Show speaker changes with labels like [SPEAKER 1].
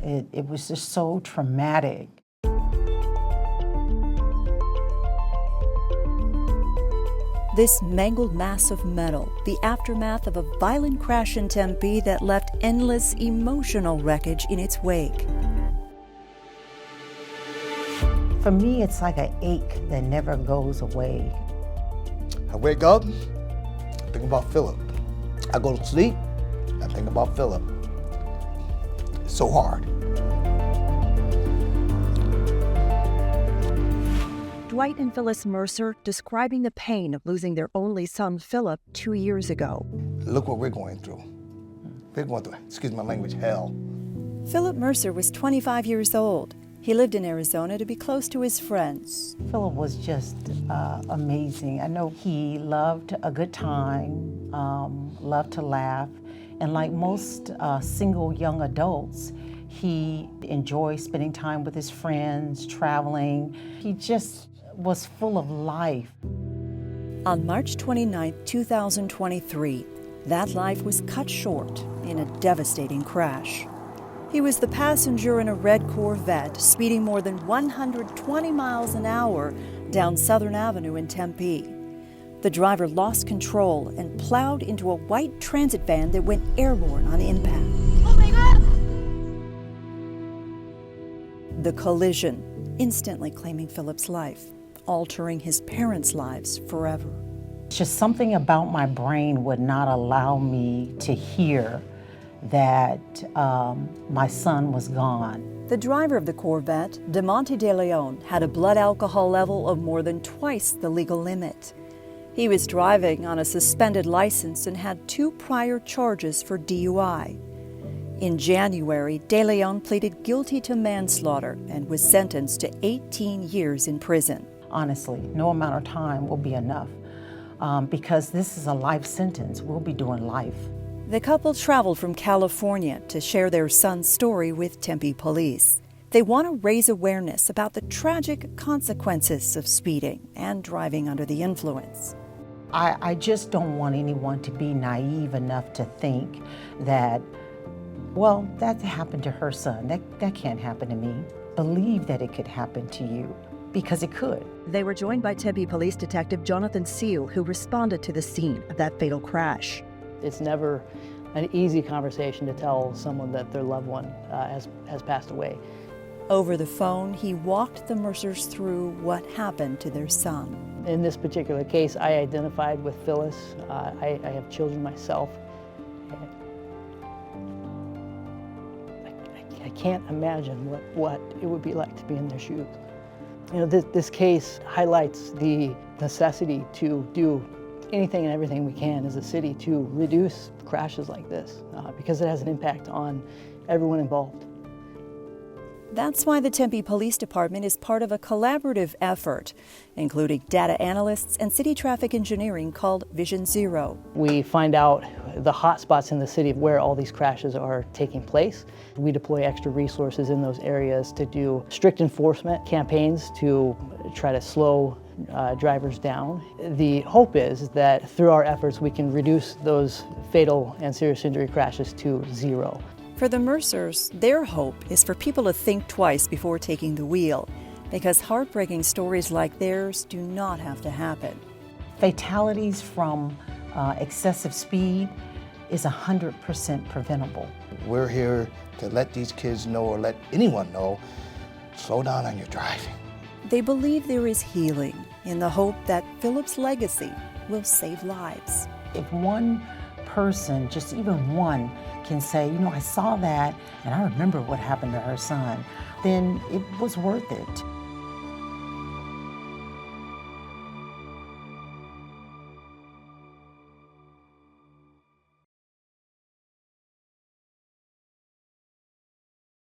[SPEAKER 1] It was just so traumatic.
[SPEAKER 2] This mangled mass of metal, the aftermath of a violent crash in Tempe that left endless emotional wreckage in its wake.
[SPEAKER 1] For me, it's like an ache that never goes away.
[SPEAKER 3] I wake up, I think about Phillip. I go to sleep, I think about Phillip. It's so hard.
[SPEAKER 2] Dwight and Phyllis Mercer describing the pain of losing their only son, Phillip, 2 years ago.
[SPEAKER 3] Look what we're going through. We're going through, excuse my language, hell.
[SPEAKER 2] Phillip Mercer was 25 years old. He lived in Arizona to be close to his friends.
[SPEAKER 1] Philip was just amazing. I know he loved a good time, loved to laugh, and like most single young adults, he enjoyed spending time with his friends, traveling. He just was full of life.
[SPEAKER 2] On March 29, 2023, that life was cut short in a devastating crash. He was the passenger in a red Corvette speeding more than 120 miles an hour down Southern Avenue in Tempe. The driver lost control and plowed into a white transit van that went airborne on impact.
[SPEAKER 4] Oh my God!
[SPEAKER 2] The collision instantly claiming Phillip's life, altering his parents' lives forever.
[SPEAKER 1] Just something about my brain would not allow me to hear that my son was gone.
[SPEAKER 2] The driver of the Corvette, DeMonte De Leon, had a blood alcohol level of more than twice the legal limit. He was driving on a suspended license and had 2 prior charges for DUI. In January, De Leon pleaded guilty to manslaughter and was sentenced to 18 years in prison.
[SPEAKER 1] Honestly, no amount of time will be enough because this is a life sentence. We'll be doing life.
[SPEAKER 2] The couple traveled from California to share their son's story with Tempe Police. They want to raise awareness about the tragic consequences of speeding and driving under the influence.
[SPEAKER 1] I just don't want anyone to be naive enough to think that, well, that happened to her son. That can't happen to me. Believe that it could happen to you, because it could.
[SPEAKER 2] They were joined by Tempe Police Detective Jonathan Seal, who responded to the scene of that fatal crash.
[SPEAKER 5] It's never an easy conversation to tell someone that their loved one has passed away.
[SPEAKER 2] Over the phone, he walked the Mercers through what happened to their son.
[SPEAKER 5] In this particular case, I identified with Phyllis. I have children myself. I can't imagine what it would be like to be in their shoes. You know, this case highlights the necessity to do anything and everything we can as a city to reduce crashes like this because it has an impact on everyone involved.
[SPEAKER 2] That's why the Tempe Police Department is part of a collaborative effort, including data analysts and city traffic engineering called Vision Zero.
[SPEAKER 5] We find out the hot spots in the city where all these crashes are taking place. We deploy extra resources in those areas to do strict enforcement campaigns to try to slow drivers down. The hope is that through our efforts we can reduce those fatal and serious injury crashes to 0.
[SPEAKER 2] For the Mercers, their hope is for people to think twice before taking the wheel, because heartbreaking stories like theirs do not have to happen.
[SPEAKER 1] Fatalities from excessive speed is 100% preventable.
[SPEAKER 3] We're here to let these kids know, or let anyone know, slow down on your driving.
[SPEAKER 2] They believe there is healing in the hope that Phillip's legacy will save lives.
[SPEAKER 1] If one person, just even one, can say, you know, I saw that and I remember what happened to her son, then it was worth it.